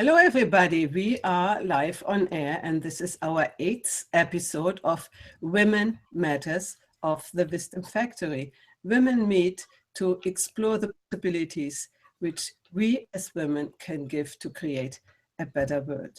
Hello, everybody. We are live on air, and this is our 8th episode of Women Matters of the Wisdom Factory. Women meet to explore the possibilities which we as women can give to create a better world.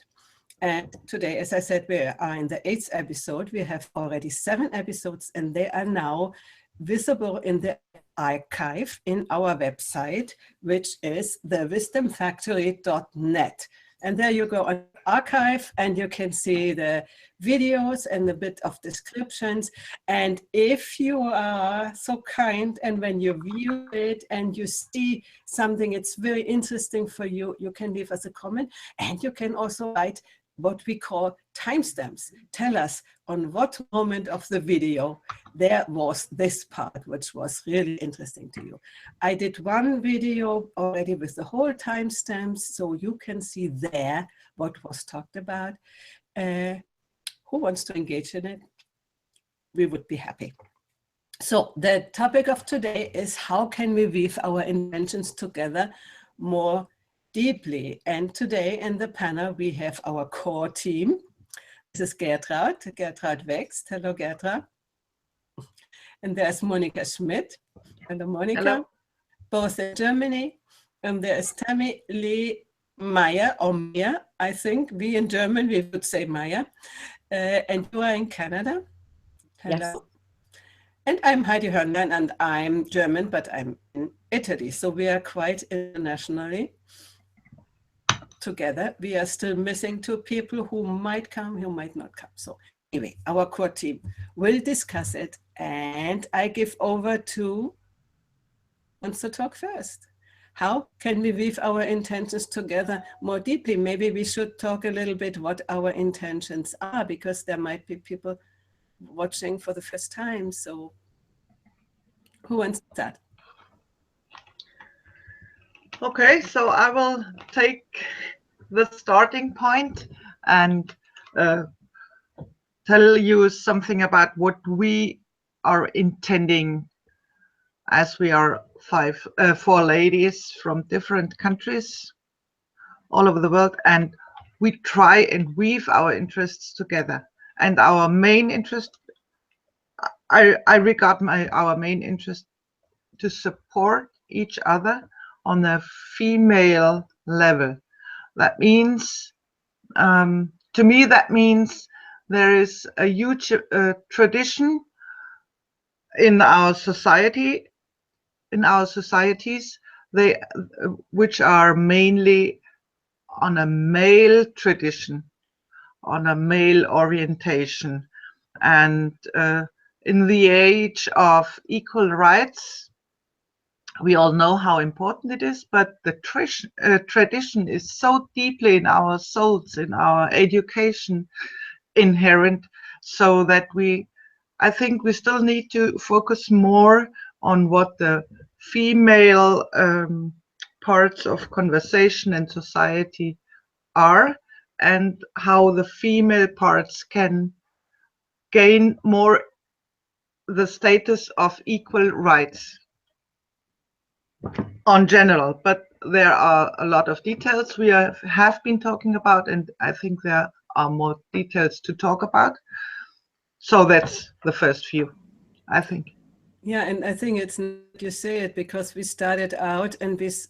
And today, as I said, we are in the 8th episode. We have already 7 episodes, and they are now visible in the archive in our website, which is thewisdomfactory.net. And there you go on archive and you can see the videos and a bit of descriptions. And if you are so kind and when you view it and you see something it's very interesting for you, you can leave us a comment, and you can also write what we call timestamps. Tell us on what moment of the video there was this part, which was really interesting to you. I did one video already with the whole timestamps, so you can see there what was talked about. Who wants to engage in it? We would be happy. So the topic of today is how can we weave our intentions together more deeply. And today in the panel, we have our core team. This is Gertraud Wächst. Hello, Gertraud. And there's Monika Schmidt. Hello, Monika. Hello. Both in Germany. And there's Tammy Lee Meyer, or Meyer, I think. We in German, we would say Meyer. And you are in Canada. Hello. Yes. And I'm Heidi Hörnlein, and I'm German, but I'm in Italy. So we are quite internationally together. We are still missing 2 people who might come, who might not come. So anyway, our core team will discuss it, and I give over to wants to talk first. How can we weave our intentions together more deeply? Maybe we should talk a little bit what our intentions are, because there might be people watching for the first time. So who wants that? Okay, so I will take the starting point and tell you something about what we are intending, as we are 4 ladies from different countries all over the world, and we try and weave our interests together. And our main interest, I regard our main interest to support each other on a female level. That means, to me, that means there is a huge tradition in our society, in our societies, which are mainly on a male tradition, on a male orientation. And in the age of equal rights, we all know how important it is, but the tradition is so deeply in our souls, in our education, inherent, so that I think we still need to focus more on what the female parts of conversation and society are, and how the female parts can gain more the status of equal rights on general. But there are a lot of details we have been talking about, and I think there are more details to talk about. So that's the first few, I think. Yeah, and I think it's not you say it, because we started out and this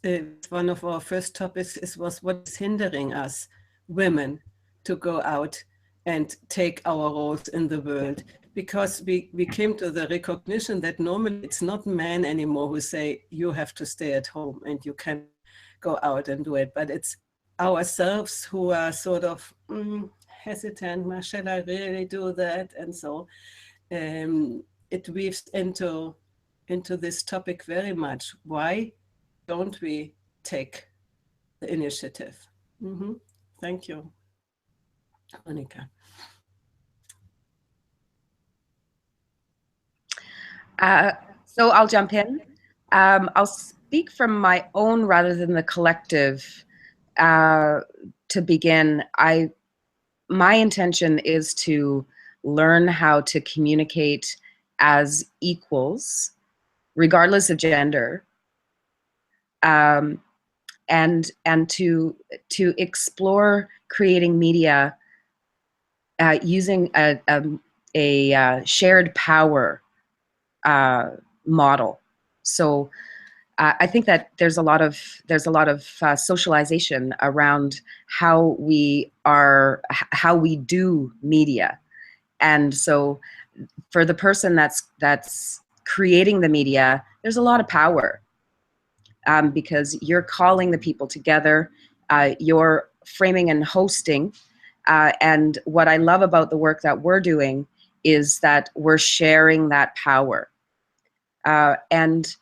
one of our first topics was what is hindering us women to go out and take our roles in the world, because we came to the recognition that normally it's not men anymore who say you have to stay at home and you can go out and do it, but it's ourselves who are sort of hesitant. Shall I really do that? And so it weaves into this topic very much. Why don't we take the initiative? Thank you, Monika. So I'll jump in. I'll speak from my own rather than the collective. To begin, my intention is to learn how to communicate as equals, regardless of gender, and to explore creating media using a shared power model. So I think that there's a lot of socialization around how we do media, and so for the person that's creating the media, there's a lot of power because you're calling the people together, you're framing and hosting, and what I love about the work that we're doing is that we're sharing that power, and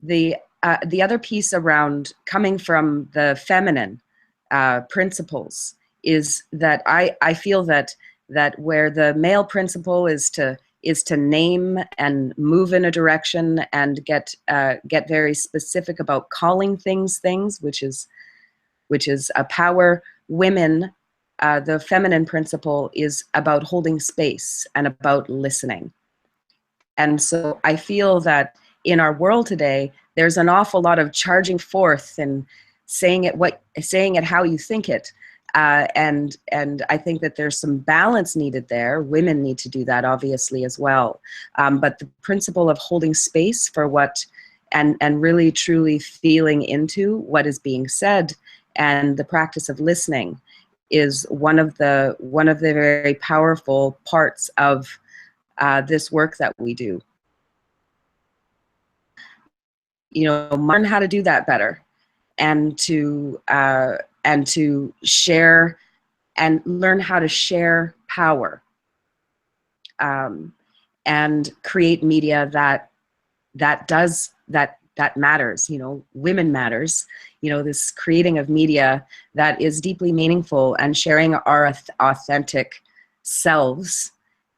the other piece around coming from the feminine principles is that I feel that where the male principle is to name and move in a direction and get very specific about calling things, which is a power. Women, the feminine principle is about holding space and about listening. And so I feel that in our world today, there's an awful lot of charging forth and saying it how you think it. And I think that there's some balance needed there. Women need to do that, obviously, as well. But the principle of holding space for what, and really truly feeling into what is being said, and the practice of listening is one of the very powerful parts of this work that we do. Learn how to do that better, and to share and learn how to share power, and create media that matters. Women matters. This creating of media that is deeply meaningful and sharing our authentic selves.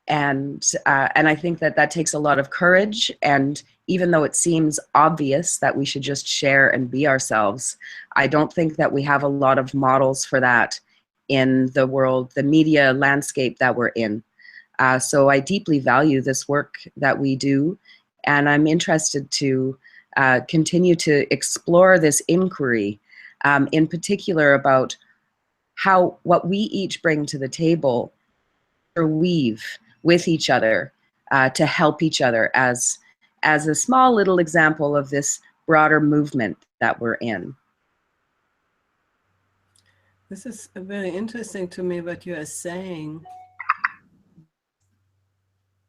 And I think that takes a lot of courage. And even though it seems obvious that we should just share and be ourselves, I don't think that we have a lot of models for that in the world, the media landscape that we're in. So I deeply value this work that we do, and I'm interested to continue to explore this inquiry, in particular about what we each bring to the table, or weave with each other to help each other as a small little example of this broader movement that we're in. This is very interesting to me what you are saying.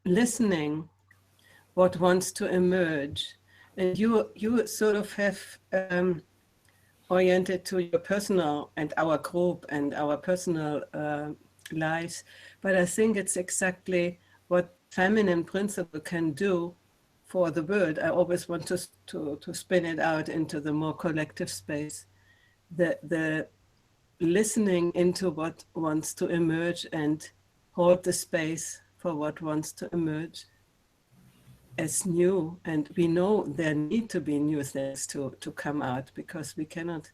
Listening, what wants to emerge, and you sort of have oriented to your personal and our group and our personal lives, but I think it's exactly what feminine principle can do for the world. I always want to spin it out into the more collective space, the listening into what wants to emerge and hold the space for what wants to emerge as new. And we know there need to be new things to come out, because we cannot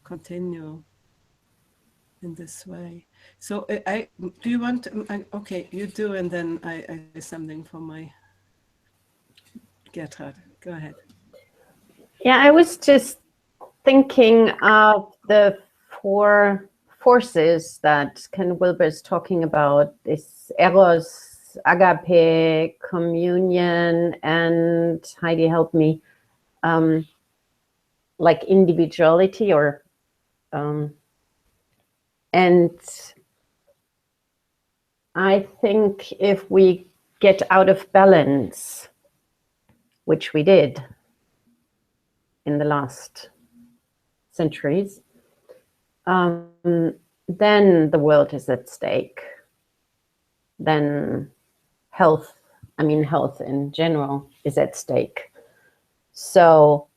continue in this way. So do you want okay, you do, and then I say something for my Gertrud. Go ahead. Yeah, I was just thinking of the 4 forces that Ken Wilber is talking about, this eros, agape, communion, and Heidi, help me, like individuality, or and I think if we get out of balance, which we did in the last centuries, then the world is at stake. Then health in general is at stake. So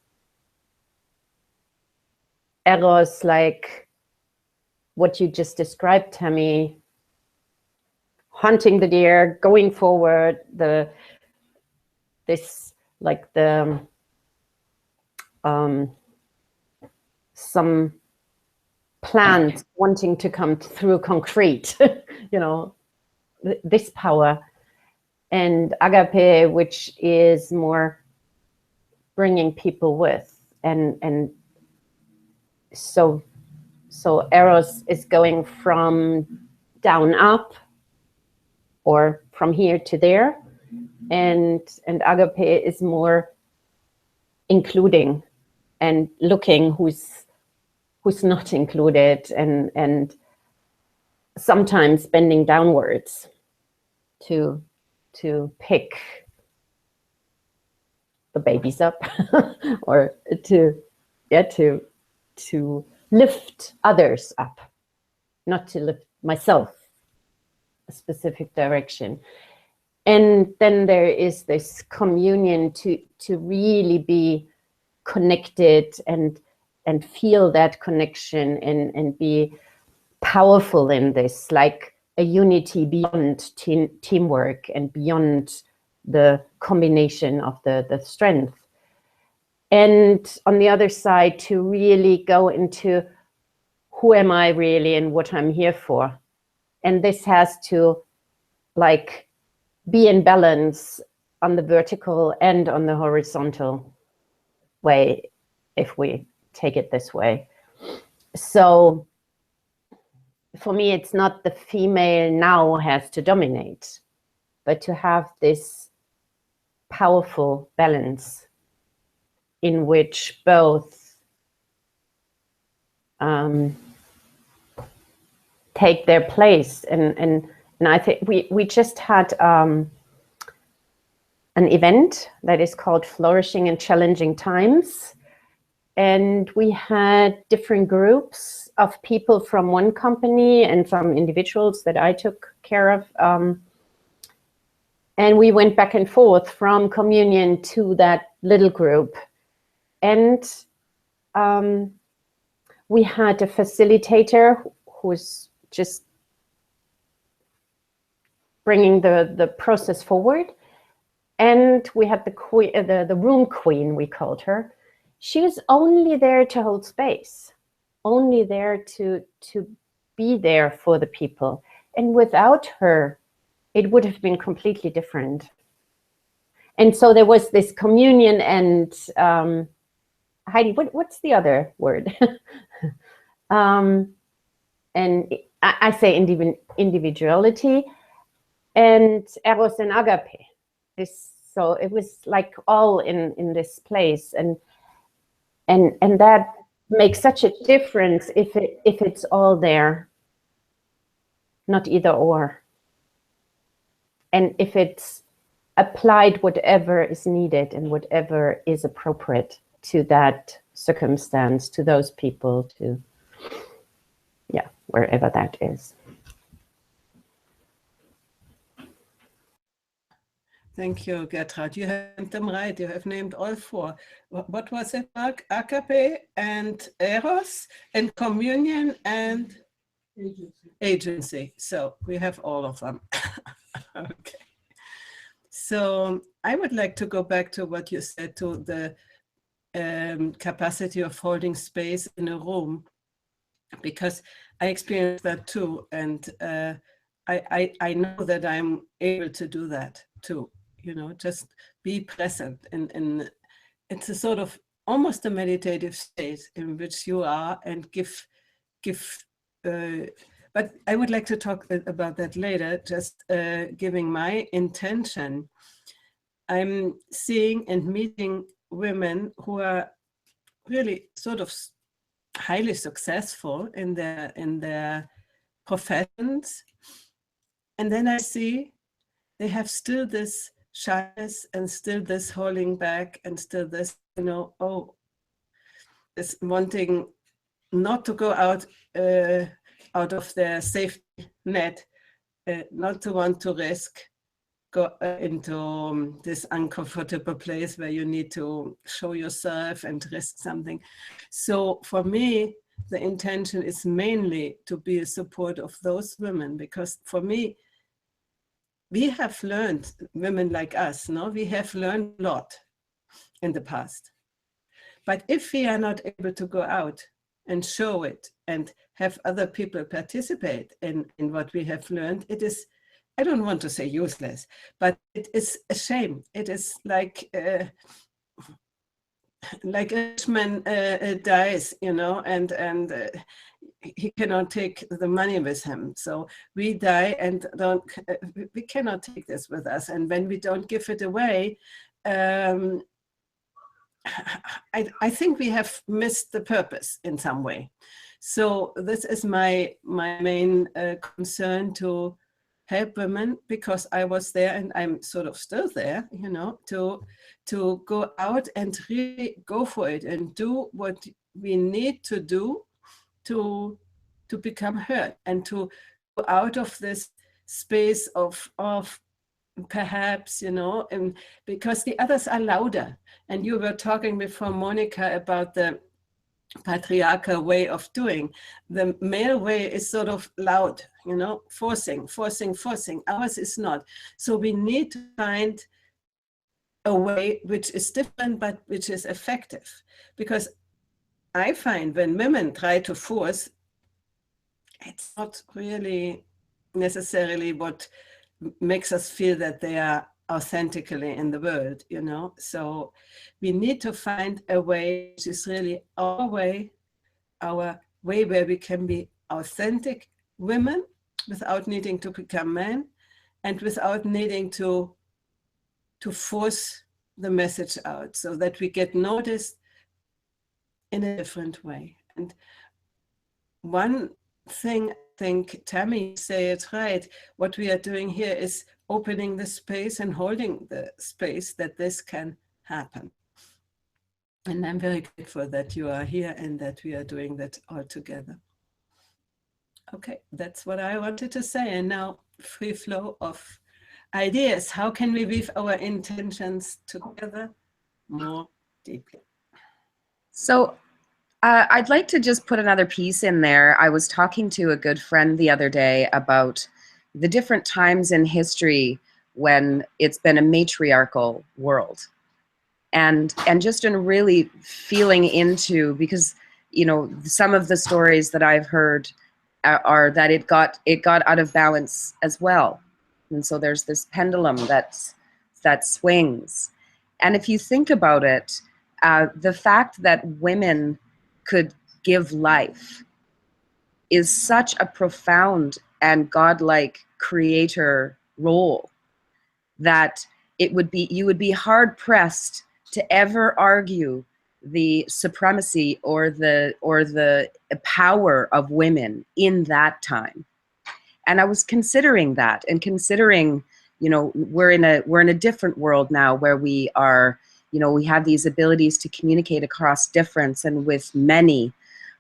eros, like what you just described, Tammy, hunting the deer, going forward, some plans wanting to come through concrete, this power. And agape, which is more bringing people with, and so Eros is going from down up, or from here to there, and Agape is more including and looking who's not included, and sometimes bending downwards to pick the babies up or to lift others up, not to lift myself a specific direction. And then there is this communion to really be connected and feel that connection and be powerful in this, like a unity beyond teamwork and beyond the combination of the strength. And on the other side, to really go into who am I really and what I'm here for. And this has to like be in balance on the vertical and on the horizontal way, if we take it this way. So for me, it's not the female now has to dominate, but to have this powerful balance in which both take their place. And I think we just had an event that is called Flourishing in Challenging Times. And we had different groups of people from one company and some individuals that I took care of. And we went back and forth from communion to that little group. And we had a facilitator who's just bringing the process forward. And we had the room queen, we called her. She was only there to hold space, only there to be there for the people. And without her, it would have been completely different. And so there was this communion and, Heidi, what's the other word? And I say individuality and Eros and Agape. So it was like all in this place. And that makes such a difference if it's all there, not either or. And if it's applied whatever is needed and whatever is appropriate to that circumstance, to those people, to, yeah, wherever that is. Thank you, Gertrud. You have named them right. You have named all four. What was it, Mark? Agape and Eros and communion and agency. So we have all of them. Okay. So I would like to go back to what you said, to the capacity of holding space in a room, because I experienced that too. And I know that I'm able to do that too. You know, just be present. And it's a sort of almost a meditative state in which you are and give. But I would like to talk about that later, just giving my intention. I'm seeing and meeting women who are really sort of highly successful in their professions. And then I see they have still this shyness and still this holding back and still this, you know, this wanting not to go out of their safety net, not to want to risk, go into this uncomfortable place where you need to show yourself and risk something. So for me, the intention is mainly to be a support of those women, because for me, we have learned, women like us, no, we have learned a lot in the past. But if we are not able to go out and show it and have other people participate in what we have learned, it is, I don't want to say useless, but it is a shame. It is like like a rich man dies, you know, and he cannot take the money with him. So we die and we cannot take this with us. And when we don't give it away, I think we have missed the purpose in some way. So this is my main concern, to help women, because I was there and I'm sort of still there, you know, to go out and really go for it and do what we need to do to become heard, and to go out of this space of perhaps, you know, and because the others are louder. And you were talking before, Monica, about the patriarchal way of doing. The male way is sort of loud, you know, forcing. Ours is not. So we need to find a way which is different, but which is effective. Because I find when women try to force, it's not really necessarily what makes us feel that they are authentically in the world, you know. So we need to find a way which is really our way where we can be authentic women without needing to become men, and without needing to force the message out, so that we get noticed in a different way. And one thing, I think, Tammy, say it right, what we are doing here is opening the space and holding the space that this can happen. And I'm very grateful that you are here and that we are doing that all together. Okay, that's what I wanted to say. And now, free flow of ideas. How can we weave our intentions together more deeply? So I'd like to just put another piece in there. I was talking to a good friend the other day about the different times in history when it's been a matriarchal world. And just in really feeling into, because, you know, some of the stories that I've heard are that it got out of balance as well. And so there's this pendulum that swings. And if you think about it, the fact that women could give life is such a profound and godlike creator role that you would be hard pressed to ever argue the supremacy or the power of women in that time. And I was considering that, and considering, you know, we're in a different world now, where we are, you know, we have these abilities to communicate across difference and with many,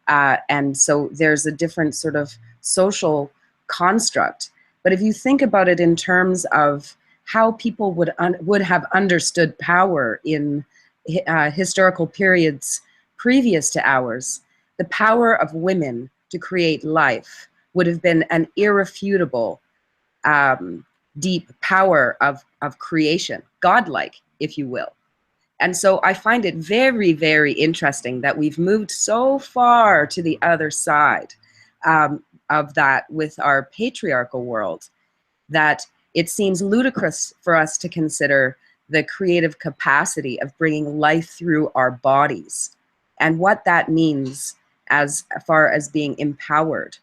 and so there's a different sort of social construct. But if you think about it in terms of how people would have understood power in historical periods previous to ours, the power of women to create life would have been an irrefutable, deep power of creation, godlike, if you will. And so I find it very, very interesting that we've moved so far to the other side of that with our patriarchal world, that it seems ludicrous for us to consider the creative capacity of bringing life through our bodies and what that means as far as being empowered,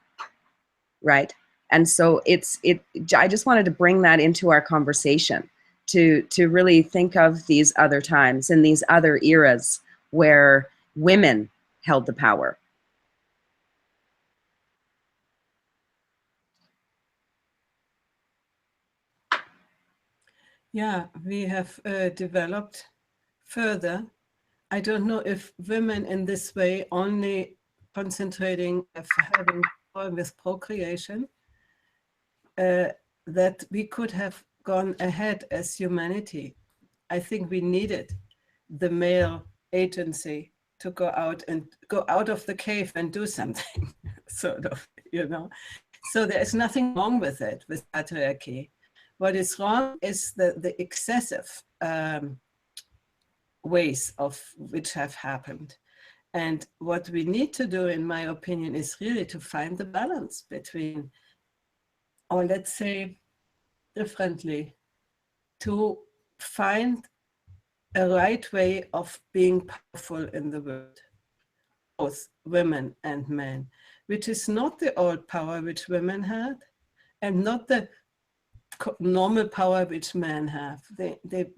right? And so I just wanted to bring that into our conversation, to really think of these other times and these other eras where women held the power. Yeah, we have developed further. I don't know if women in this way only concentrating of having power with procreation, that we could have gone ahead as humanity. I think we needed the male agency to go out of the cave and do something, sort of, you know. So there is nothing wrong with it, with patriarchy. What is wrong is the excessive ways of which have happened. And what we need to do, in my opinion, is really to find the balance between, or let's say differently, to find a right way of being powerful in the world, both women and men, which is not the old power which women had and not the normal power which men have. They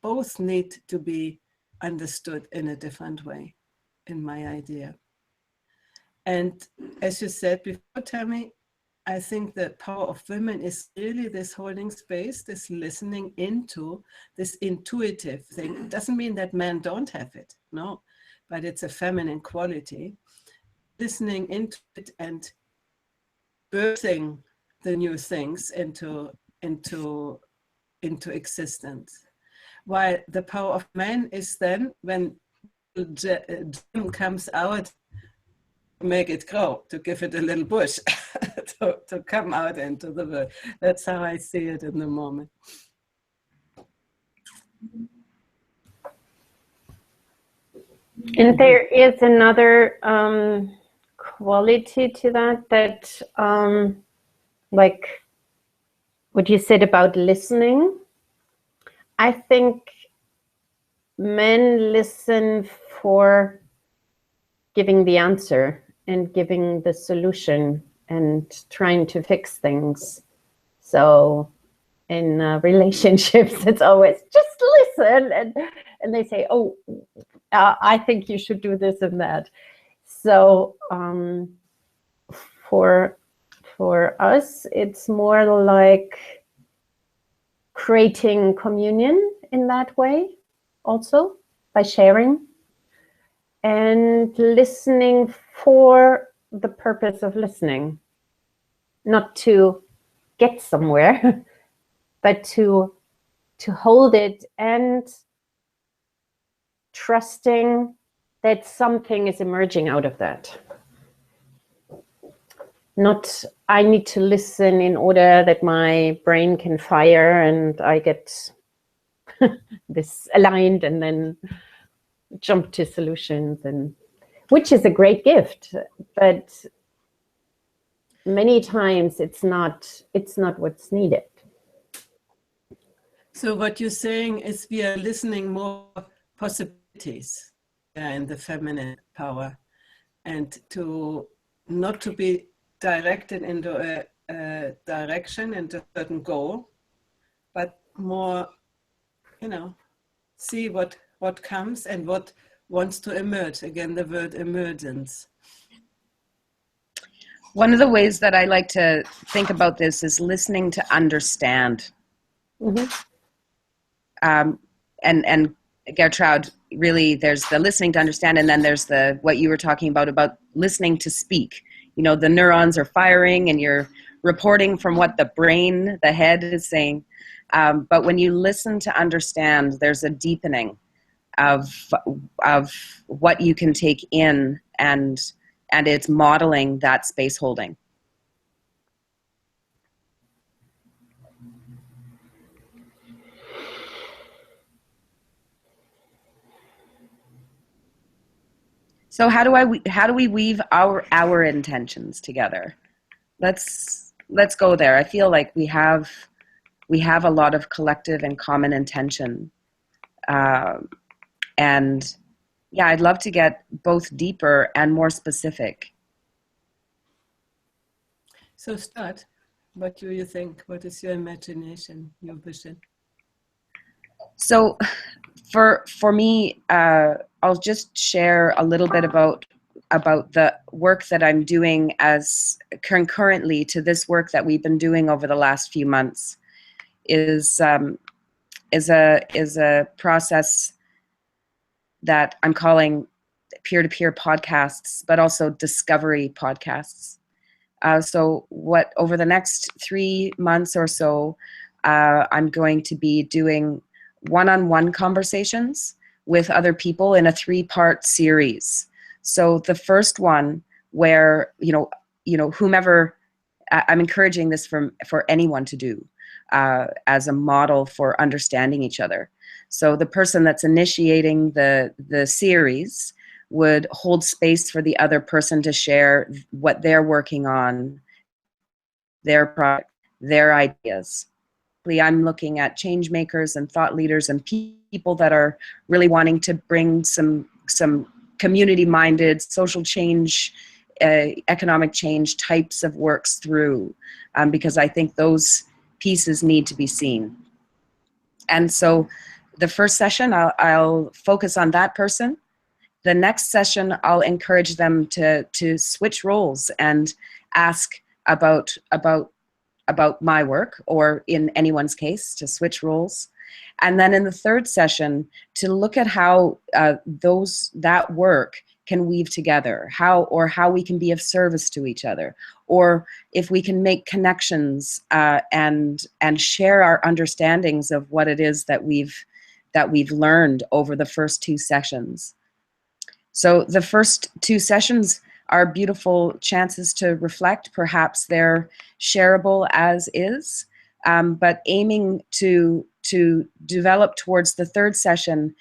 both need to be understood in a different way, in my idea. And as you said before, Tammy, I think the power of women is really this holding space, this listening into, this intuitive thing. It doesn't mean that men don't have it, no, but it's a feminine quality. Listening into it and birthing the new things into existence. While the power of men is then when gem comes out, make it grow, to give it a little bush, to come out into the world. That's how I see it in the moment. And there is another quality to that, like what you said about listening. I think men listen for giving the answer and giving the solution and trying to fix things. So in relationships, it's always just listen, and they say, oh, I think you should do this and that. So for us, it's more like creating communion in that way, also by sharing and listening for the purpose of listening, not to get somewhere, but to hold it and trusting that something is emerging out of that. Not, I need to listen in order that my brain can fire and I get this aligned and then jump to solutions, and which is a great gift, but many times it's not what's needed. So what you're saying is we are listening more possibilities in the feminine power, and to not to be directed into a direction, into a certain goal, but more, see what comes and what wants to emerge. Again, the word emergence. One of the ways that I like to think about this is listening to understand. Mm-hmm. And Gertrude, really, there's the listening to understand, and then there's the what you were talking about listening to speak. The neurons are firing, and you're reporting from what the brain, the head, is saying. But when you listen to understand, there's a deepening of what you can take in, and it's modeling that space holding. So how do we weave our intentions together? Let's go there. I feel like we have a lot of collective and common intention, and yeah, I'd love to get both deeper and more specific. So start. What do you think? What is your imagination, your vision? So for me, I'll just share a little bit about the work that I'm doing as concurrently to this work that we've been doing over the last few months. Is a process that I'm calling peer-to-peer podcasts, but also discovery podcasts. So over the next 3 months or so, I'm going to be doing one-on-one conversations with other people in a 3-part series. So the first one where, whomever, I'm encouraging this for anyone to do as a model for understanding each other. So the person that's initiating the series would hold space for the other person to share what they're working on, their project, their ideas. I'm looking at change makers and thought leaders and people that are really wanting to bring some community-minded social change, economic change types of works through, because I think those pieces need to be seen. And so the first session, I'll focus on that person. The next session, I'll encourage them to switch roles and ask about my work, or in anyone's case, to switch roles. And then in the third session, to look at how that work can weave together, how we can be of service to each other, or if we can make connections and share our understandings of what it is that we've learned over the first two sessions. So the first two sessions are beautiful chances to reflect. Perhaps they're shareable as is, but aiming to develop towards the third session,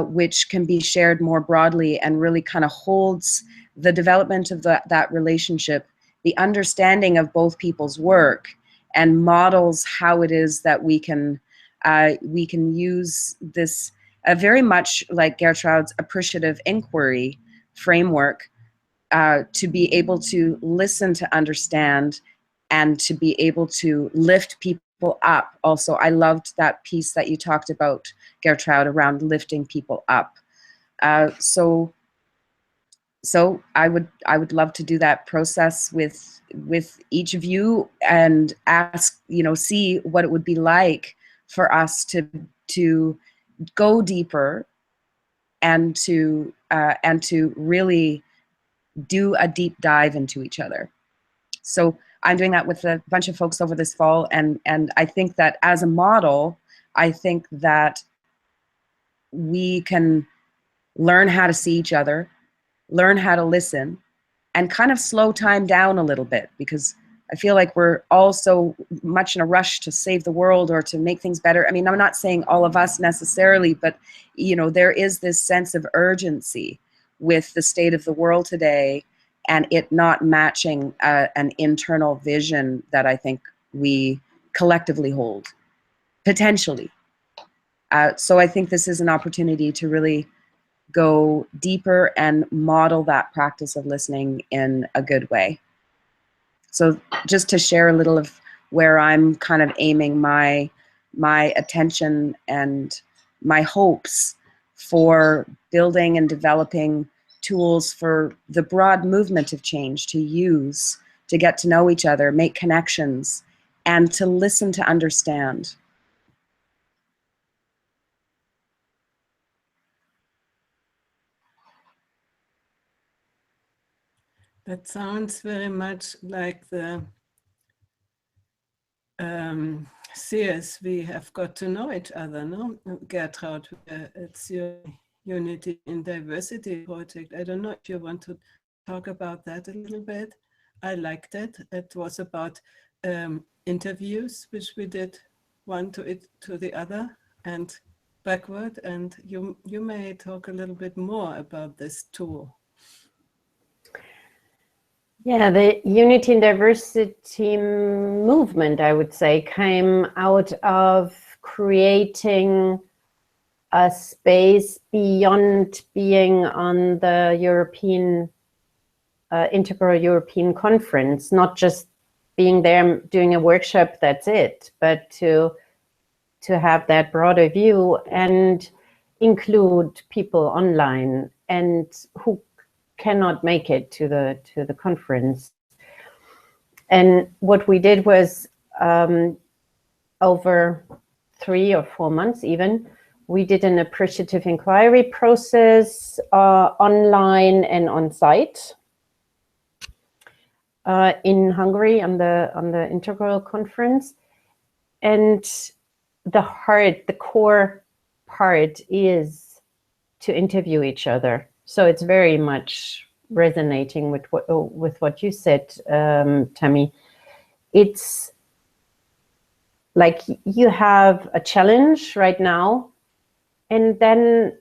which can be shared more broadly and really kind of holds the development of that relationship, the understanding of both people's work, and models how it is that we can use this very much like Gertrude's appreciative inquiry framework to be able to listen to understand and to be able to lift people up. Also, I loved that piece that you talked about, Gertrude, around lifting people up. So I would love to do that process with each of you and ask, see what it would be like for us to go deeper and to really do a deep dive into each other. So I'm doing that with a bunch of folks over this fall, and I think that as a model, I think that we can learn how to see each other, learn how to listen, and kind of slow time down a little bit, because I feel like we're all so much in a rush to save the world or to make things better. I mean, I'm not saying all of us necessarily, but there is this sense of urgency with the state of the world today, and it not matching an internal vision that I think we collectively hold, potentially. So I think this is an opportunity to really go deeper and model that practice of listening in a good way. So just to share a little of where I'm kind of aiming my attention and my hopes for building and developing tools for the broad movement of change to use, to get to know each other, make connections, and to listen to understand. That sounds very much like the CSV have got to know each other, no? Gertrude, it's your Unity in Diversity project. I don't know if you want to talk about that a little bit. I liked it. It was about interviews, which we did one to the other and backward. And you may talk a little bit more about this tool. Yeah, the Unity and Diversity movement, I would say, came out of creating a space beyond being on the European, Integral European Conference, not just being there doing a workshop, that's it, but to have that broader view and include people online and who cannot make it to the conference. And what we did was over 3 or 4 months even, we did an appreciative inquiry process online and on site in Hungary on the Integral Conference. And the core part is to interview each other. So it's very much resonating with what you said, Tammy. It's like you have a challenge right now, and then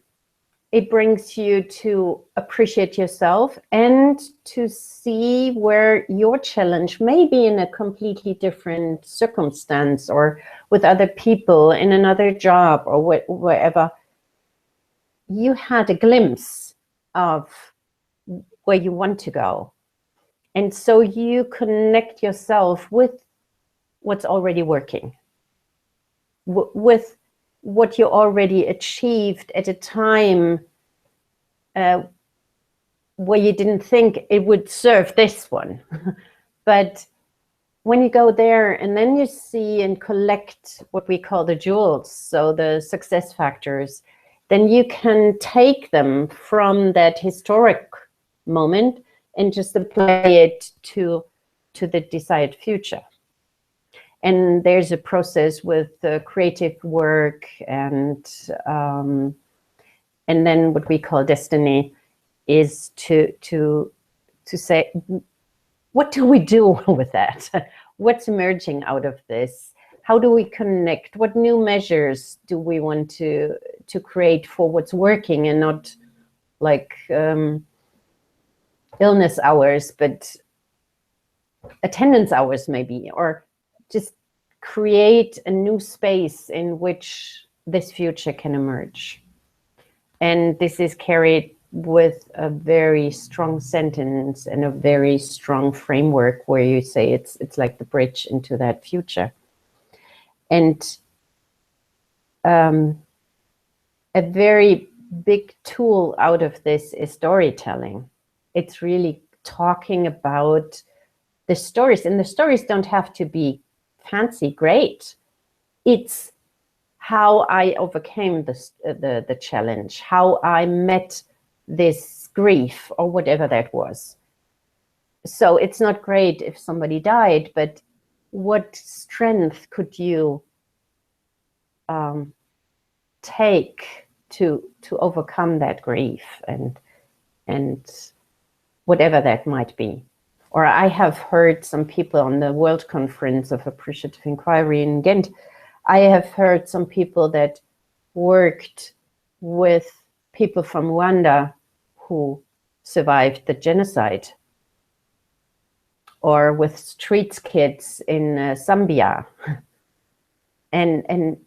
it brings you to appreciate yourself and to see where your challenge may be in a completely different circumstance or with other people in another job or wherever. You had a glimpse of where you want to go. And so you connect yourself with what's already working, with what you already achieved at a time where you didn't think it would serve this one. But when you go there and then you see and collect what we call the jewels, so the success factors, then you can take them from that historic moment and just apply it to the desired future. And there's a process with the creative work and then what we call destiny is to say, what do we do with that? What's emerging out of this? How do we connect? What new measures do we want to create for what's working, and not like illness hours, but attendance hours maybe, or just create a new space in which this future can emerge. And this is carried with a very strong sentence and a very strong framework where you say it's like the bridge into that future. And a very big tool out of this is storytelling. It's really talking about the stories, and the stories don't have to be fancy, great. It's how I overcame the challenge, how I met this grief or whatever that was. So it's not great if somebody died, but what strength could you take to overcome that grief and whatever that might be. Or I have heard some people on the World Conference of Appreciative Inquiry in Ghent, I have heard some people that worked with people from Rwanda who survived the genocide, or with street kids in Zambia, and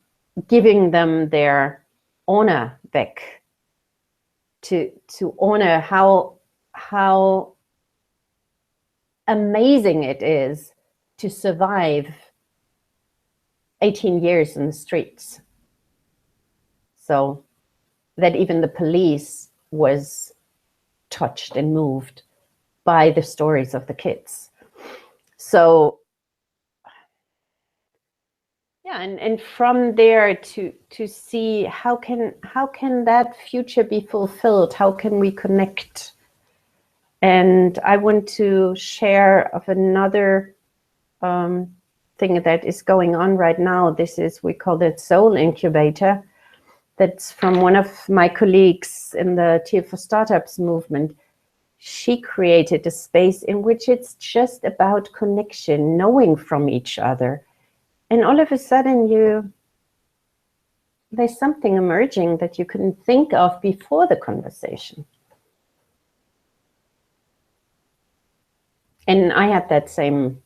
giving them their honor back, to honor how amazing it is to survive 18 years in the streets. So that even the police was touched and moved by the stories of the kids. So yeah, and from there to see how can that future be fulfilled? How can we connect? And I want to share of another thing that is going on right now. This is, we call it Soul Incubator. That's from one of my colleagues in the Teal for Startups movement. She created a space in which it's just about connection, knowing from each other. And all of a sudden there's something emerging that you couldn't think of before the conversation. And I had that same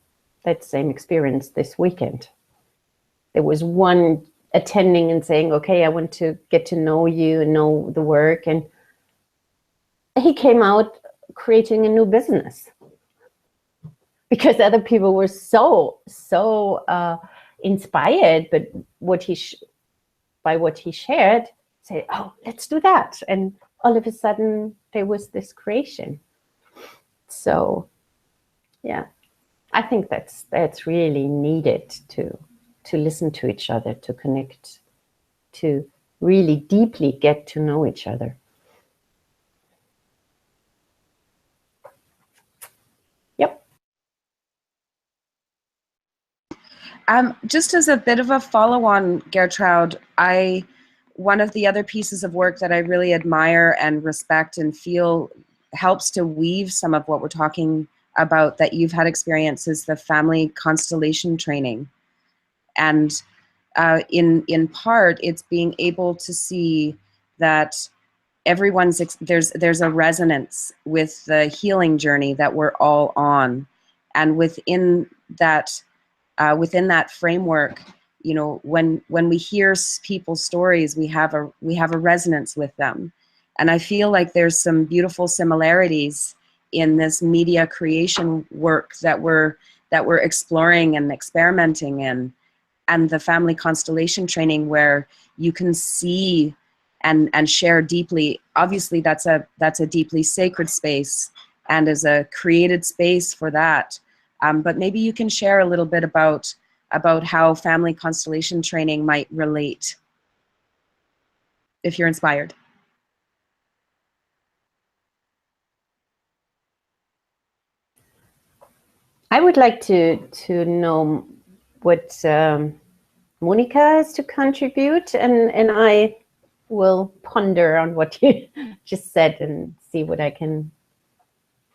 experience this weekend. There was one attending and saying, okay, I want to get to know you and know the work. And he came out creating a new business because other people were so inspired, but by what he shared, say, oh, let's do that. And all of a sudden there was this creation. So yeah, I think that's really needed to listen to each other, to connect, to really deeply get to know each other. Yep. Just as a bit of a follow-on, Gertrude, one of the other pieces of work that I really admire and respect and feel helps to weave some of what we're talking about that you've had experience is the family constellation training. And in part, it's being able to see that there's a resonance with the healing journey that we're all on, and within that framework, you know, when we hear people's stories, we have a resonance with them. And I feel like there's some beautiful similarities in this media creation work that we're exploring and experimenting in, and the family constellation training, where you can see and share deeply. Obviously, that's a deeply sacred space, and is a created space for that. But maybe you can share a little bit about how family constellation training might relate, if you're inspired. I would like to know what Monica has to contribute, and I will ponder on what you just said and see what I can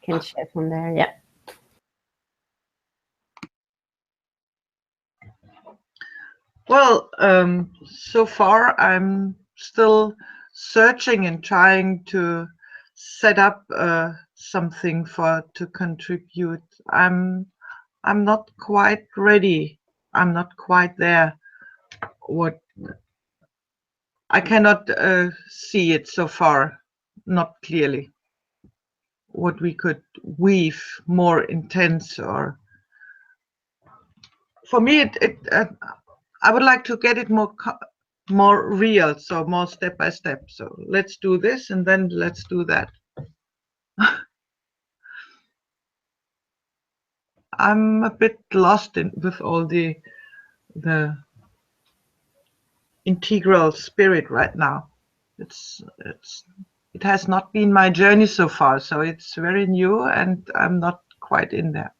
share from there. Yeah. Well, so far I'm still searching and trying to set up something to contribute. I'm not quite ready. I'm not quite there. What I cannot see it so far, not clearly. What we could weave more intense, or for me, I would like to get it more real, so more step by step. So let's do this, and then let's do that. I'm a bit lost with all the integral spirit right now. It has not been my journey so far, so it's very new, and I'm not quite in there.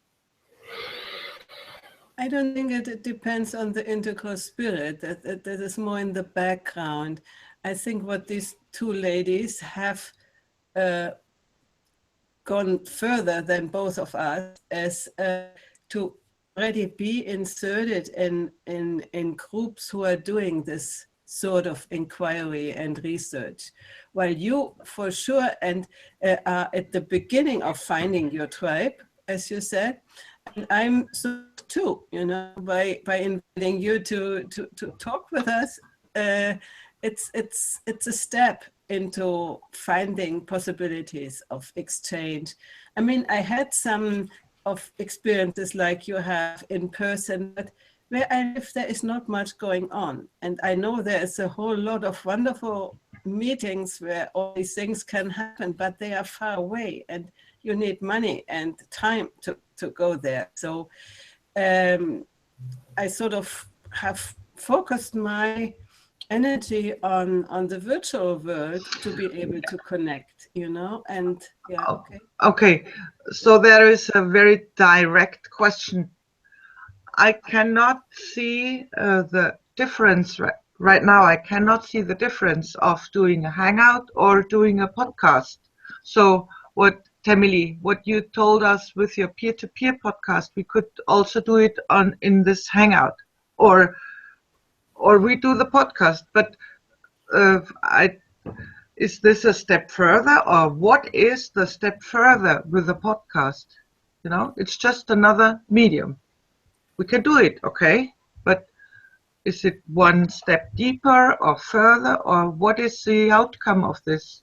I don't think it depends on the integral spirit. That is more in the background. I think what these two ladies have gone further than both of us is to already be inserted in groups who are doing this sort of inquiry and research. While you, for sure, and are at the beginning of finding your tribe, as you said, and I'm so too, you know, by inviting you to talk with us, it's a step into finding possibilities of exchange. I mean, I had some of experiences like you have in person, but where I live, there is not much going on. And I know there is a whole lot of wonderful meetings where all these things can happen, but they are far away, and you need money and time to go there. So I sort of have focused my energy on the virtual world to be able to connect, you know, and yeah. Okay, so there is a very direct question. I cannot see the difference right now. I cannot see the difference of doing a hangout or doing a podcast. So Temily, what you told us with your peer-to-peer podcast, we could also do it in this hangout, or we do the podcast. But is this a step further, or what is the step further with the podcast? You know, it's just another medium. We can do it, okay, but is it one step deeper or further, or what is the outcome of this?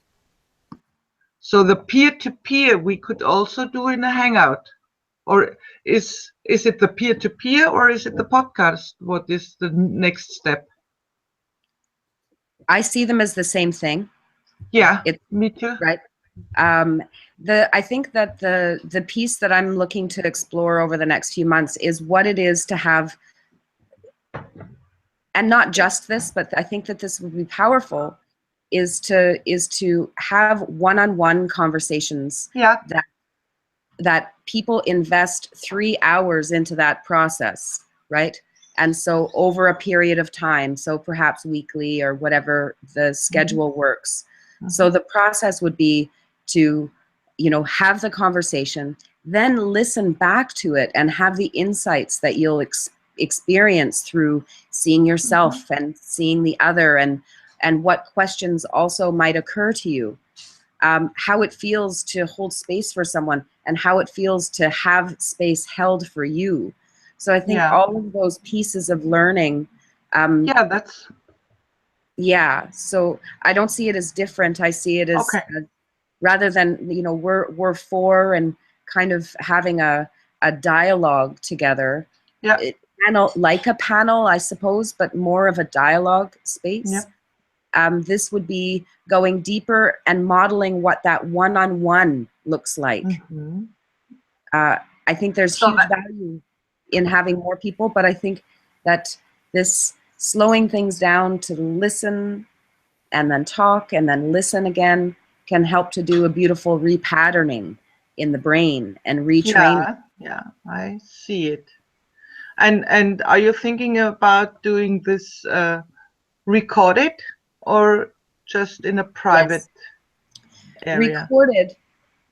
So the peer-to-peer we could also do in a hangout, or is it the peer-to-peer, or is it the podcast? What is the next step? I see them as the same thing. Yeah, me too. Right. I think that the piece that I'm looking to explore over the next few months is what it is to have, and not just this, but I think that this would be powerful, is to have one-on-one conversations. Yeah. That people invest 3 hours into that process, right? And so over a period of time, so perhaps weekly or whatever the schedule works. So the process would be to, you know, have the conversation, then listen back to it and have the insights that you'll experience through seeing yourself and seeing the other, and and what questions also might occur to you, how it feels to hold space for someone, and how it feels to have space held for you. So I think all of those pieces of learning. Yeah, so I don't see it as different. I see it as, rather than, you know, we're four and kind of having a dialogue together. Panel, like a panel, I suppose, but more of a dialogue space. This would be going deeper and modeling what that one-on-one looks like. I think there's huge value in having more people, but I think that this slowing things down to listen and then talk and then listen again can help to do a beautiful repatterning in the brain and retraining. Yeah, I see it. And are you thinking about doing this recorded or just in a private area? Recorded,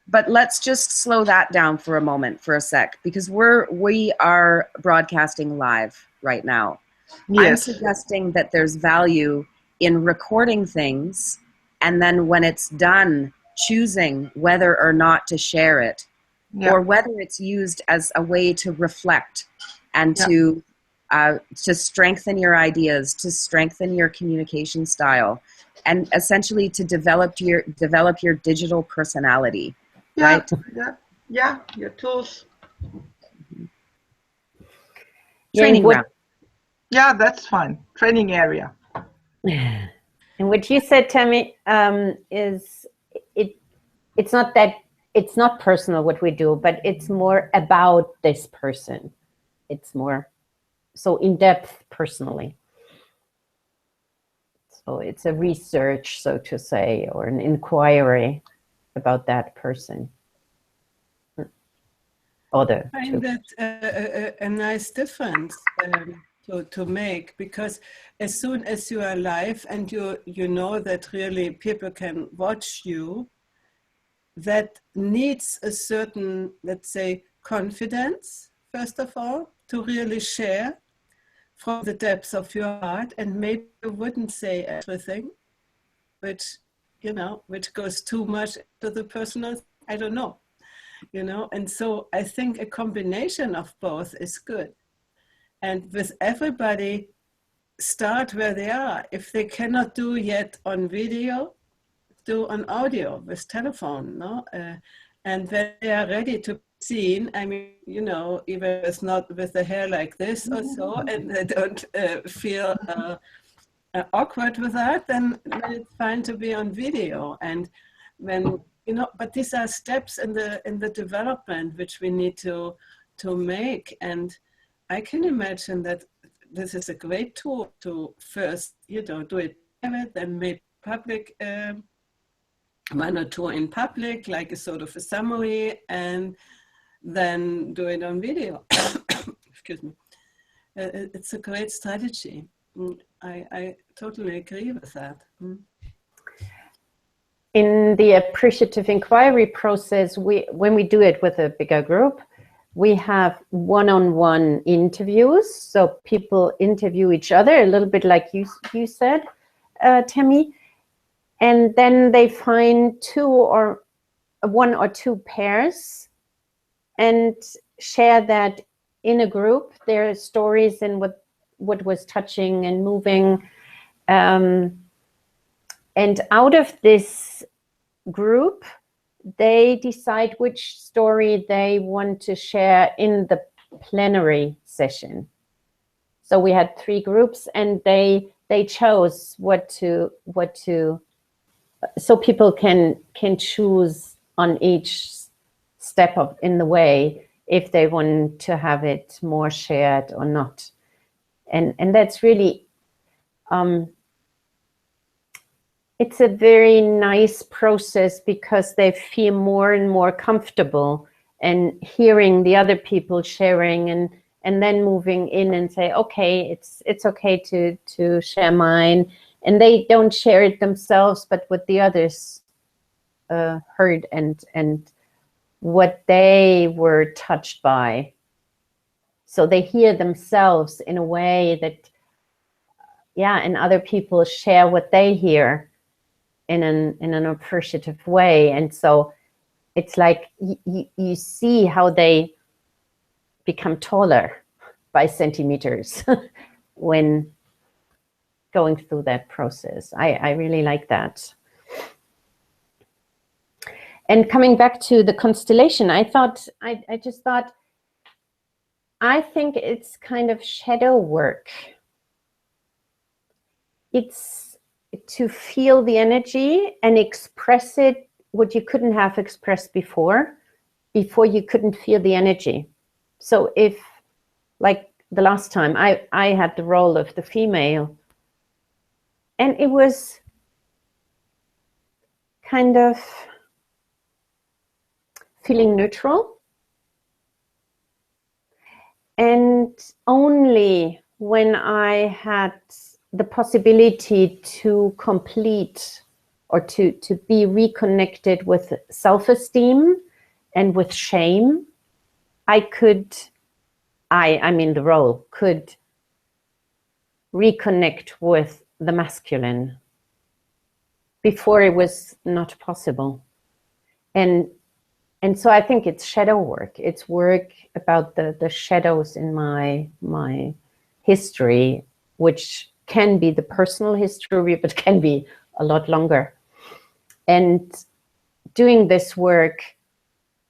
but let's just slow that down for a moment, for a sec, because we are broadcasting live right now. I'm suggesting that there's value in recording things, and then when it's done, choosing whether or not to share it, or whether it's used as a way to reflect and to strengthen your ideas, to strengthen your communication style, and essentially to develop your digital personality. Right? Your tools. Training ground. Yeah, that's fine. Training area. And what you said, Tammy, is it's not personal what we do, but it's more about this person. It's more so in depth personally. So it's a research, so to say, or an inquiry about that person. I find that a nice difference to make, because as soon as you are live and you know that really people can watch you, that needs a certain, let's say, confidence, first of all, to really share from the depths of your heart, and maybe you wouldn't say everything, which goes too much to the personal, I don't know. And so I think a combination of both is good. And with everybody, start where they are. If they cannot do yet on video, do on audio with telephone, no? And when they are ready to be seen, I mean, even if it's not with the hair like this or so, and they don't feel awkward with that, then it's fine to be on video. And when but these are steps in the development which we need to make. And I can imagine that this is a great tool to first, do it private, then make public, one or two in public, like a sort of a summary, and then do it on video. Excuse me. It's a great strategy. I totally agree with that. In the appreciative inquiry process, when we do it with a bigger group, we have one-on-one interviews. So people interview each other, a little bit like you said, Tammy. And then they find one or two pairs and share that in a group, their stories and what was touching and moving. And out of this group, they decide which story they want to share in the plenary session. So we had 3 groups, and they chose what to so people can choose on each step in the way if they want to have it more shared or not. And that's really it's a very nice process, because they feel more and more comfortable and hearing the other people sharing, and then moving in and say, okay, it's okay to share mine. And they don't share it themselves, but what the others heard and what they were touched by. So they hear themselves in a way that and other people share what they hear in an appreciative way. And so it's like you see how they become taller by centimeters when going through that process. I really like that. And coming back to the constellation, I just thought, I think it's kind of shadow work. It's to feel the energy and express it, what you couldn't have expressed before you couldn't feel the energy. So if, like the last time, I had the role of the female, and it was kind of feeling neutral. And only when I had the possibility to complete or to be reconnected with self-esteem and with shame, I'm in the role, could reconnect with the masculine. Before it was not possible. And so I think it's shadow work. It's work about the shadows in my history, which can be the personal history, but can be a lot longer. And doing this work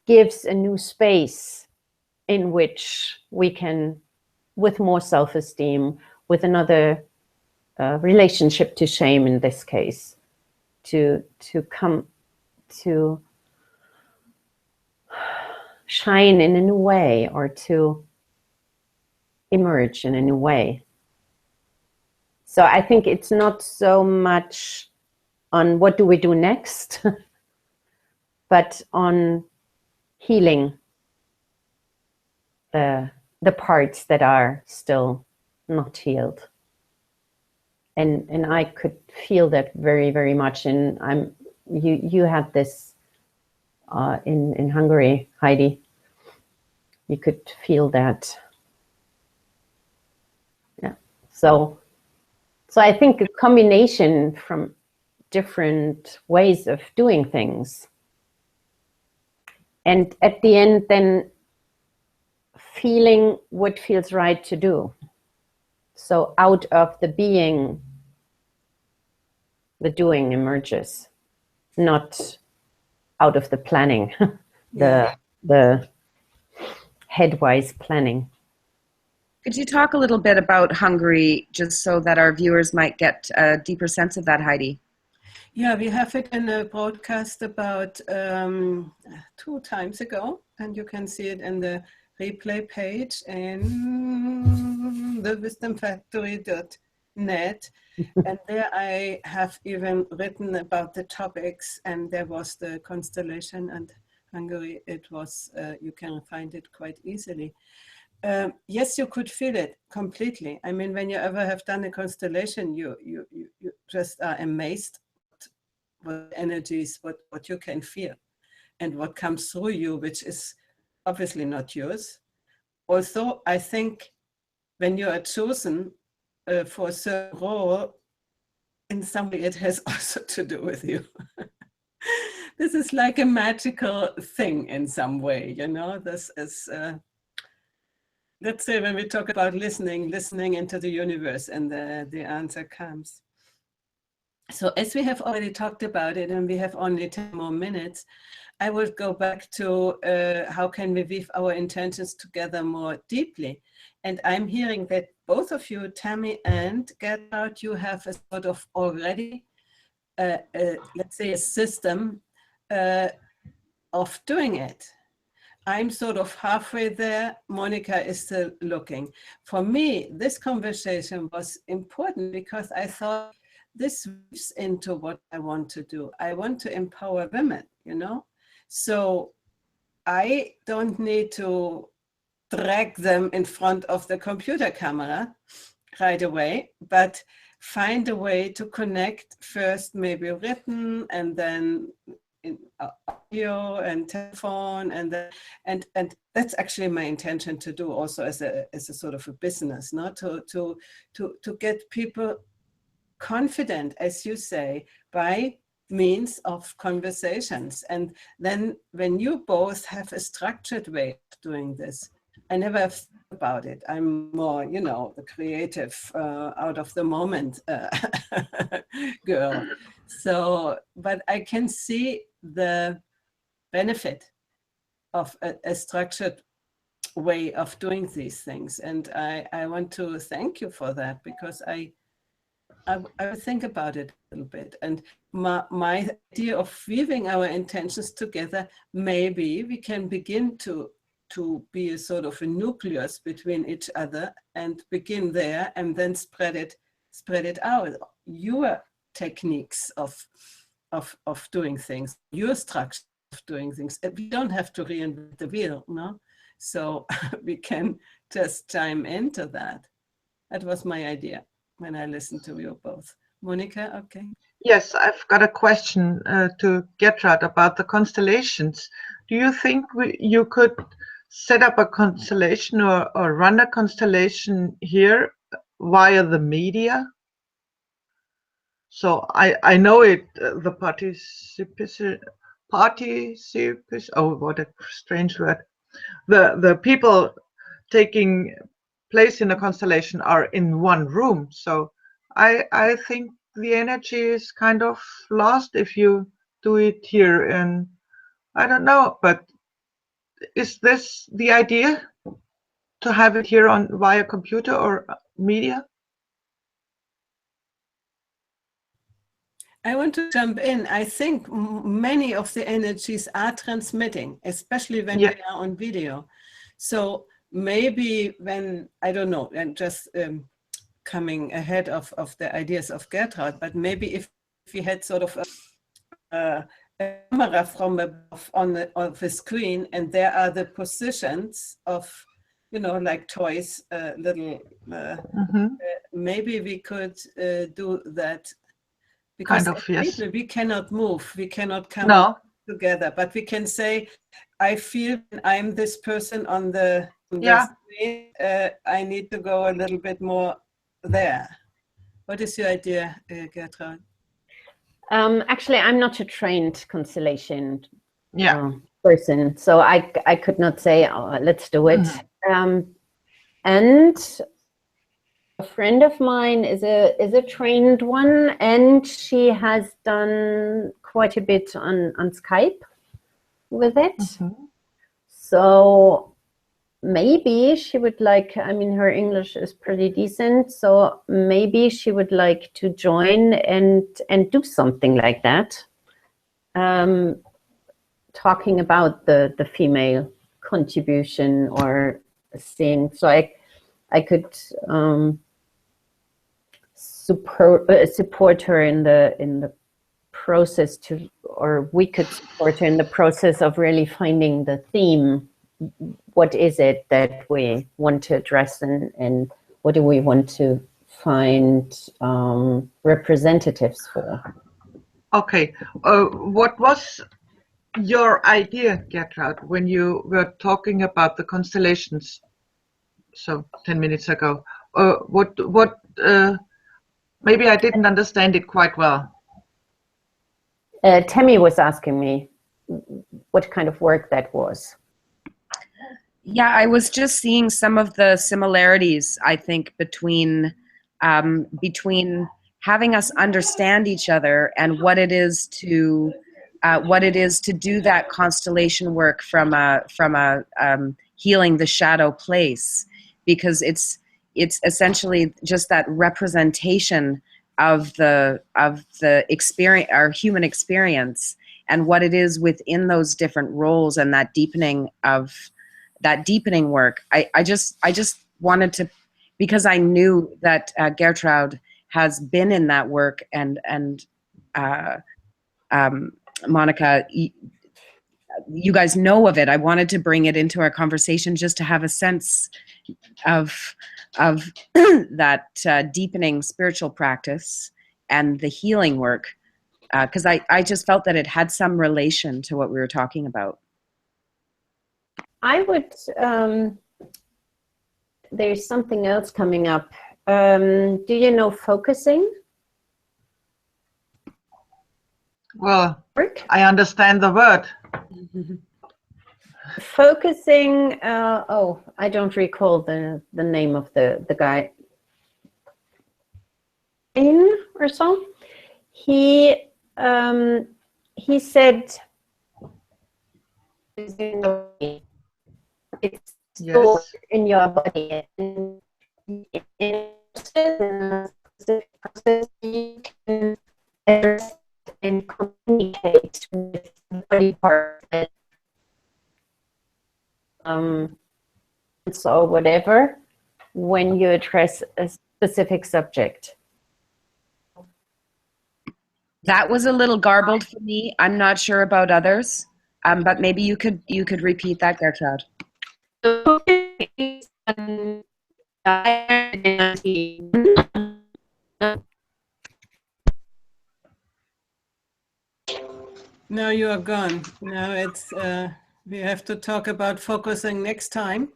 gives a new space in which we can, with more self-esteem, with another relationship to shame in this case, to come to shine in a new way, or to emerge in a new way. So I think it's not so much on what do we do next, but on healing the parts that are still not healed. And I could feel that very, very much. And you had this in Hungary, Heidi. You could feel that. Yeah. So I think a combination from different ways of doing things. And at the end, then feeling what feels right to do. So out of the being, the doing emerges, not out of the planning, the headwise planning. Could you talk a little bit about Hungary, just so that our viewers might get a deeper sense of that, Heidi? Yeah, we have it in a broadcast about 2 times ago, and you can see it in the replay page in thewisdomfactory.net. And there I have even written about the topics, and there was the constellation and Hungary. It was, you can find it quite easily. Yes, you could feel it completely. I mean, when you ever have done a constellation, you just are amazed what energies, what you can feel and what comes through you, which is obviously not yours. Also, I think when you are chosen for a certain role, in some way it has also to do with you. This is like a magical thing in some way, you know. This is, let's say when we talk about listening into the universe, and the answer comes. So as we have already talked about it, and we have only 10 more minutes, I would go back to how can we weave our intentions together more deeply. And I'm hearing that both of you, Tammy and Gerhard, you have a sort of already, let's say, a system of doing it. I'm sort of halfway there. Monica is still looking. For me, this conversation was important because I thought this weaves into what I want to do. I want to empower women, you know? So I don't need to drag them in front of the computer camera right away, but find a way to connect first, maybe written, and then in audio and telephone, and that's actually my intention to do also as a sort of a business, not to get people confident, as you say, by means of conversations. And then when you both have a structured way of doing this, I never have thought about it. I'm more, you know, the creative, out of the moment girl. So, but I can see the benefit of a structured way of doing these things. And I want to thank you for that, because I think about it a little bit. And my idea of weaving our intentions together, maybe we can begin to be a sort of a nucleus between each other and begin there, and then spread it out. Your techniques of doing things, your structure of doing things. We don't have to reinvent the wheel, no? So we can just chime into that. That was my idea when I listened to you both. Monica, okay. Yes, I've got a question to Gertrude about the constellations. Do you think you could set up a constellation or run a constellation here via the media? So I know it, the participation, oh, what a strange word. The people taking place in a constellation are in one room. So I think the energy is kind of lost if you do it here. And I don't know, but is this the idea, to have it here on via computer or media? I want to jump in. I think many of the energies are transmitting, especially when we are on video. So maybe when, I don't know, and just coming ahead of the ideas of Gertrude, but maybe if we had sort of a camera from above on the screen, and there are the positions of, you know, like toys, little, maybe we could do that. Because kind of, yes. We cannot move, we cannot come together, but we can say, I feel I'm this person on the screen, I need to go a little bit more there. What is your idea, Gertrude? Actually, I'm not a trained constellation person, so I could not say, oh, let's do it. And a friend of mine is a trained one, and she has done quite a bit on Skype with it. So maybe she would like, I mean, her English is pretty decent, so maybe she would like to join and do something like that, talking about the female contribution or seeing. So I could support her in the process or we could support her in the process of really finding the theme. What is it that we want to address, and what do we want to find representatives for? Okay, what was your idea, Gertrude, when you were talking about the constellations? So 10 minutes ago, maybe I didn't understand it quite well. Tammy was asking me what kind of work that was. Yeah, I was just seeing some of the similarities, I think, between having us understand each other and what it is to do that constellation work from a healing the shadow place, because it's essentially just that representation of the experience, our human experience, and what it is within those different roles, and that deepening work. I just wanted to, because I knew that Gertrude has been in that work, and Monica, you guys know of it. I wanted to bring it into our conversation just to have a sense of that deepening spiritual practice and the healing work, because I just felt that it had some relation to what we were talking about. I would, there's something else coming up. Do you know focusing? Well, Work? I understand the word. Focusing, oh, I don't recall the name of the guy. Or so. He said it's stored Yes. in your body. And in a specific process, you can address and communicate with the body part. So whatever, when you address a specific subject. That was a little garbled for me. I'm not sure about others, but maybe you could repeat that, Gertrude. No, you are gone. Now it's we have to talk about focusing next time.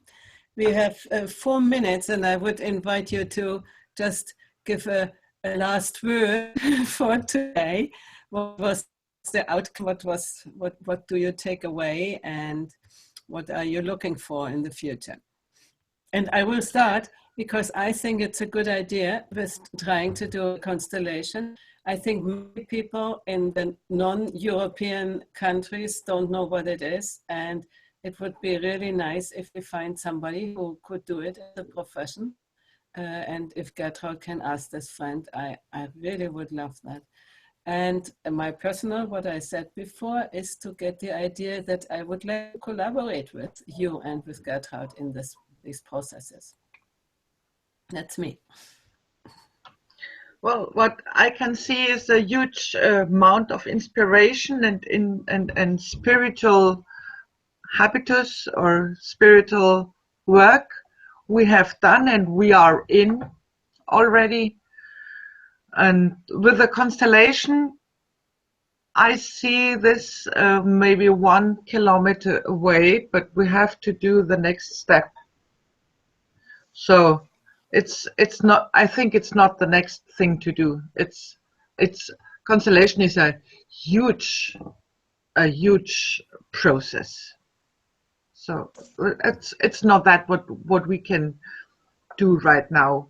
We have 4 minutes, and I would invite you to just give a last word for today. What was the outcome? What do you take away, and what are you looking for in the future? And I will start because I think it's a good idea with trying to do a constellation. I think many people in the non-European countries don't know what it is, and it would be really nice if we find somebody who could do it as a profession. And if Gertrude can ask this friend, I really would love that. And my personal, what I said before, is to get the idea that I would like to collaborate with you and with Gertrude in these processes. That's me. Well, what I can see is a huge amount of inspiration and spiritual habitus or spiritual work we have done and we are in already. And with the constellation, I see this maybe 1 kilometer away, but we have to do the next step. So it's not, I think it's not the next thing to do. It's constellation is a huge process. So it's not that what we can do right now,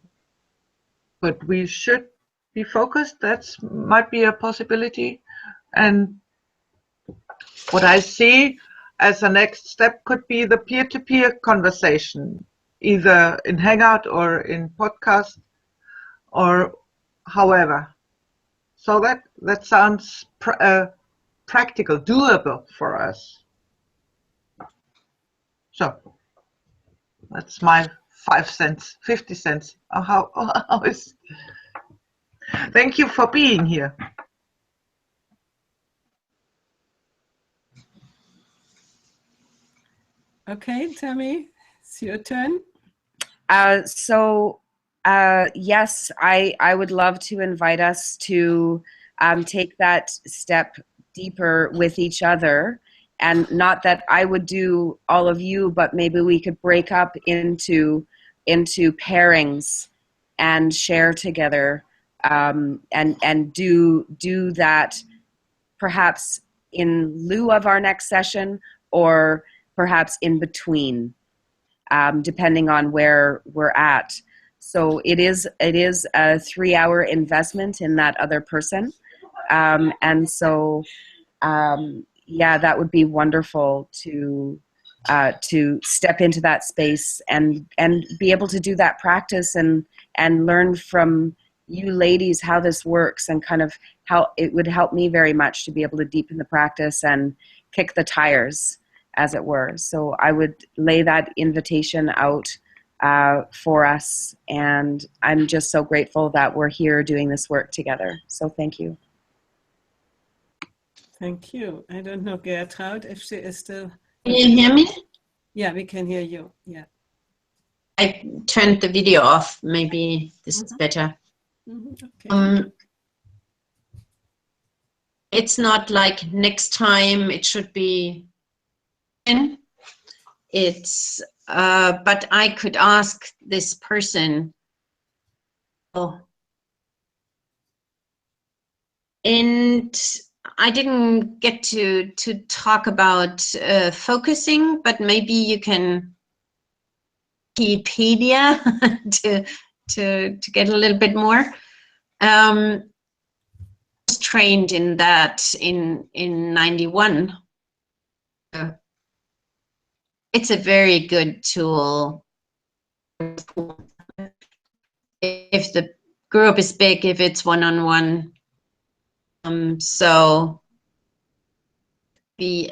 but we should be focused. That's might be a possibility. And what I see as a next step could be the peer-to-peer conversation, either in Hangout or in podcast or however. So that sounds practical, doable for us. So that's my 5 cents, 50 cents. How is? Thank you for being here. Okay, Tammy, it's your turn. Yes, I would love to invite us to take that step deeper with each other. And not that I would do all of you, but maybe we could break up into pairings and share together, and do that perhaps in lieu of our next session or perhaps in between, depending on where we're at. So it is a 3-hour investment in that other person, and so yeah, that would be wonderful to step into that space and be able to do that practice and learn from you ladies how this works, and kind of how it would help me very much to be able to deepen the practice and kick the tires, as it were. So I would lay that invitation out for us, and I'm just so grateful that we're here doing this work together. So thank you. Thank you. I don't know, Gertrude, if she is still... Can you hear me? Yeah, we can hear you. Yeah. I turned the video off. Maybe this is better. Okay. It's not like next time it should be in. It's but I could ask this person, and I didn't get to talk about focusing, but maybe you can Wikipedia to get a little bit more. I was trained in that in 91. It's a very good tool. If the group is big, if it's one-on-one, so be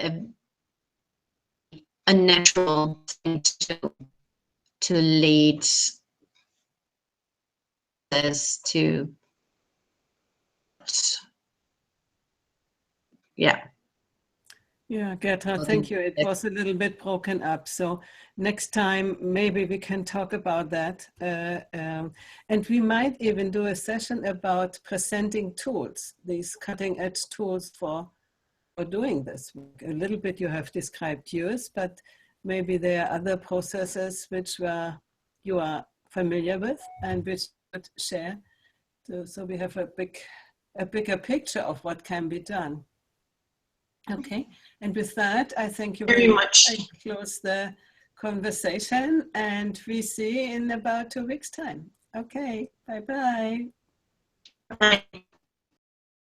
a natural thing to lead this to, yeah. Yeah, Gertra, thank you. It was a little bit broken up. So next time, maybe we can talk about that. And we might even do a session about presenting tools, these cutting edge tools for doing this. A little bit you have described yours, but maybe there are other processes which you are familiar with and which you could share. So we have a bigger picture of what can be done. Okay, and with that, I thank you very much. I close the conversation and we see in about 2 weeks' time. Okay, bye-bye. Bye.